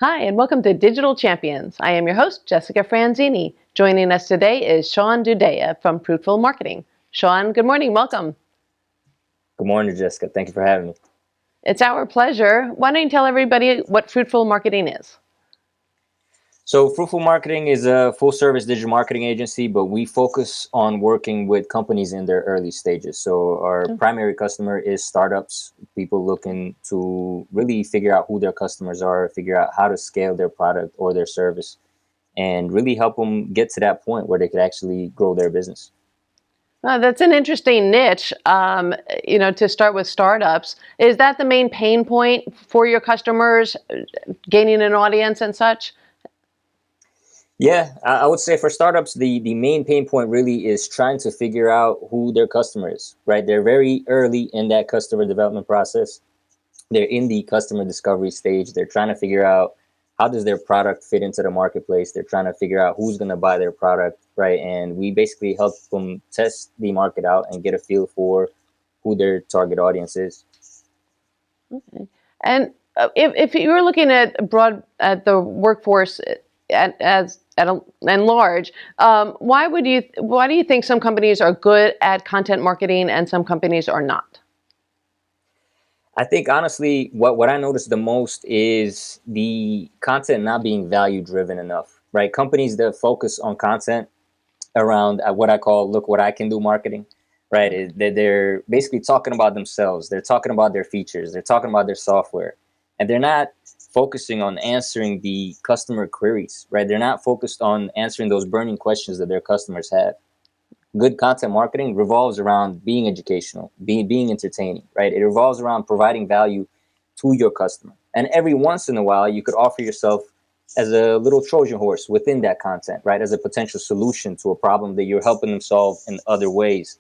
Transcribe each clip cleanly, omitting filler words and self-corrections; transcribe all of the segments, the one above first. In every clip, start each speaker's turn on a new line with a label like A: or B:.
A: Hi, and welcome to Digital Champions. I am your host, Jessica Franzini. Joining us today is Sean Dudayev from Frootful Marketing. Sean, good morning. Welcome.
B: Good morning, Jessica. Thank you for having me.
A: It's our pleasure. Why don't you tell everybody what Frootful Marketing is?
B: So, Fruitful Marketing is a full service digital marketing agency, but we focus on working with companies in their early stages. So, our primary customer is startups, people looking to really figure out who their customers are, figure out how to scale their product or their service, and really help them get to that point where they could actually grow their business.
A: That's an interesting niche, to start with startups. Is that the main pain point for your customers, gaining an audience and such?
B: Yeah, I would say for startups, the main pain point really is trying to figure out who their customer is, right? They're very early in that customer development process. They're in the customer discovery stage. They're trying to figure out how does their product fit into the marketplace. They're trying to figure out who's going to buy their product, right? And we basically help them test the market out and get a feel for who their target audience is.
A: Okay. And if you were looking at at the workforce and large, why do you think some companies are good at content marketing and some companies are not?
B: I think honestly, what I noticed the most is the content not being value driven enough, right? Companies that focus on content around what I call "look what I can do" marketing, right? They're basically talking about themselves. They're talking about their features. They're talking about their software, and they're not focusing on answering the customer queries, right? They're not focused on answering those burning questions that their customers have. Good content marketing revolves around being educational, being entertaining, right? It revolves around providing value to your customer. And every once in a while, you could offer yourself as a little Trojan horse within that content, right? As a potential solution to a problem that you're helping them solve in other ways.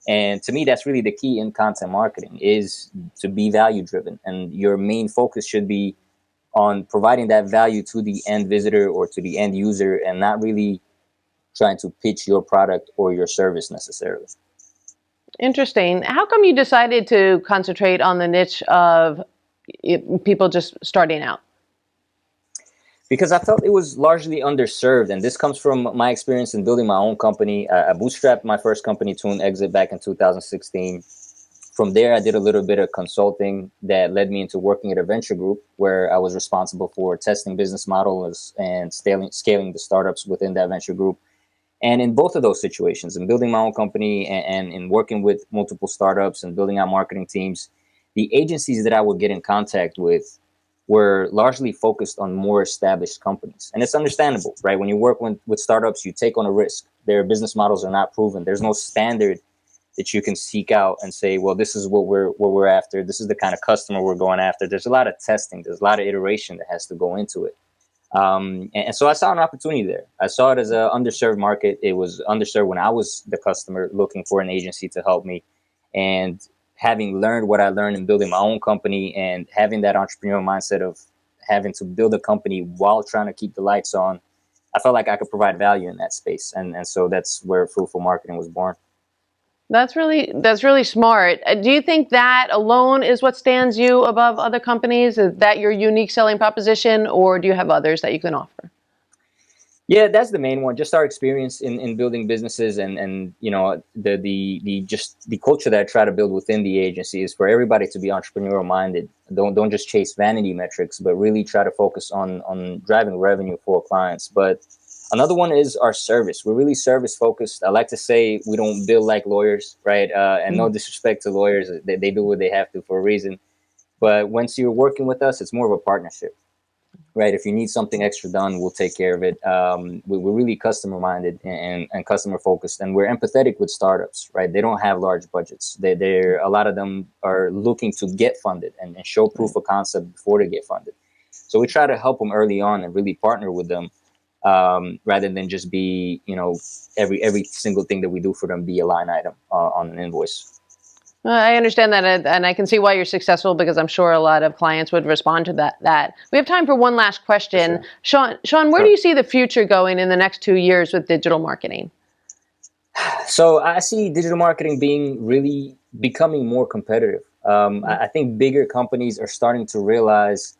B: And to me, that's really the key in content marketing is to be value driven. And your main focus should be on providing that value to the end visitor or to the end user and not really trying to pitch your product or your service necessarily.
A: Interesting. How come you decided to concentrate on the niche of people just starting out?
B: Because I felt it was largely underserved. And this comes from my experience in building my own company. I bootstrapped my first company to an exit back in 2016. From there, I did a little bit of consulting that led me into working at a venture group where I was responsible for testing business models and scaling the startups within that venture group. And in both of those situations, in building my own company and in working with multiple startups and building out marketing teams, the agencies that I would get in contact with were largely focused on more established companies. And it's understandable, right? When you work with startups, you take on a risk. Their business models are not proven. There's no standard that you can seek out and say, well, this is what we're after. This is the kind of customer we're going after. There's a lot of testing. There's a lot of iteration that has to go into it. And so I saw an opportunity there. I saw it as an underserved market. It was underserved when I was the customer looking for an agency to help me. And having learned what I learned in building my own company and having that entrepreneurial mindset of having to build a company while trying to keep the lights on, I felt like I could provide value in that space. And so that's where Fruitful Marketing was born.
A: That's really smart. Do you think that alone is what stands you above other companies? Is that your unique selling proposition, or do you have others that you can offer?
B: Yeah, that's the main one. Just our experience in building businesses and the just the culture that I try to build within the agency is for everybody to be entrepreneurial minded. Don't just chase vanity metrics, but really try to focus on driving revenue for clients. But another one is our service. We're really service focused. I like to say we don't bill like lawyers, right? And no disrespect to lawyers, they do what they have to for a reason. But once you're working with us, it's more of a partnership, right? If you need something extra done, we'll take care of it. We're really customer minded and customer focused, and we're empathetic with startups, right? They don't have large budgets. They're a lot of them are looking to get funded and show proof of concept before they get funded. So we try to help them early on and really partner with them, rather than just be, every single thing that we do for them be a line item on an invoice.
A: I understand that, and I can see why you're successful because I'm sure a lot of clients would respond to that. We have time for one last question.
B: Sure.
A: Sean, where do
B: Sure.
A: you see the future going in the next 2 years with digital marketing?
B: So I see digital marketing being really becoming more competitive. I think bigger companies are starting to realize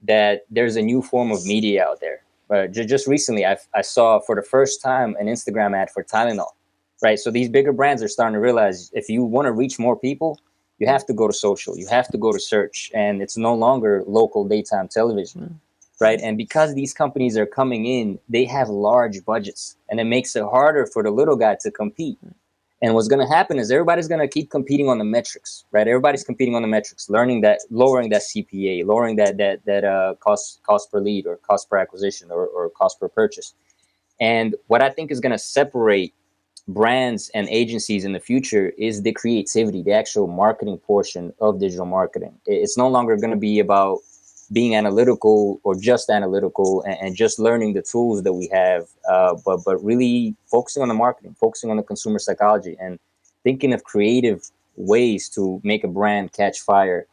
B: that there's a new form of media out there. Just recently, I saw for the first time an Instagram ad for Tylenol, right? So these bigger brands are starting to realize if you want to reach more people, you have to go to social, you have to go to search, and it's no longer local daytime television, right? And because these companies are coming in, they have large budgets, and it makes it harder for the little guy to compete. And what's going to happen is everybody's going to keep competing on the metrics, right? Everybody's competing on the metrics, lowering that CPA, lowering that cost per lead or cost per acquisition or cost per purchase. And what I think is going to separate brands and agencies in the future is the creativity, the actual marketing portion of digital marketing. It's no longer going to be about being analytical or just analytical and just learning the tools that we have, but really focusing on the marketing, focusing on the consumer psychology, and thinking of creative ways to make a brand catch fire,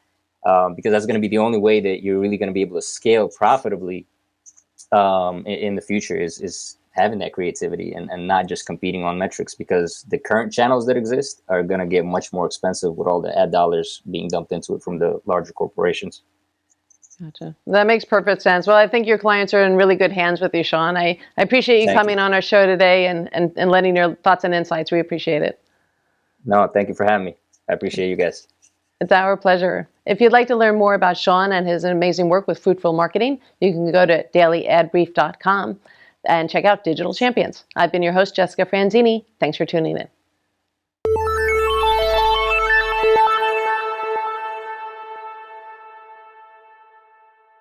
B: because that's going to be the only way that you're really going to be able to scale profitably in the future is having that creativity and not just competing on metrics, because the current channels that exist are going to get much more expensive with all the ad dollars being dumped into it from the larger corporations.
A: Gotcha. That makes perfect sense. Well, I think your clients are in really good hands with you, Sean. I appreciate you coming on our show today and letting your thoughts and insights. We appreciate it.
B: No, thank you for having me. I appreciate you guys.
A: It's our pleasure. If you'd like to learn more about Sean and his amazing work with Frootful Marketing, you can go to dailyadbrief.com and check out Digital Champions. I've been your host, Jessica Franzini. Thanks for tuning in.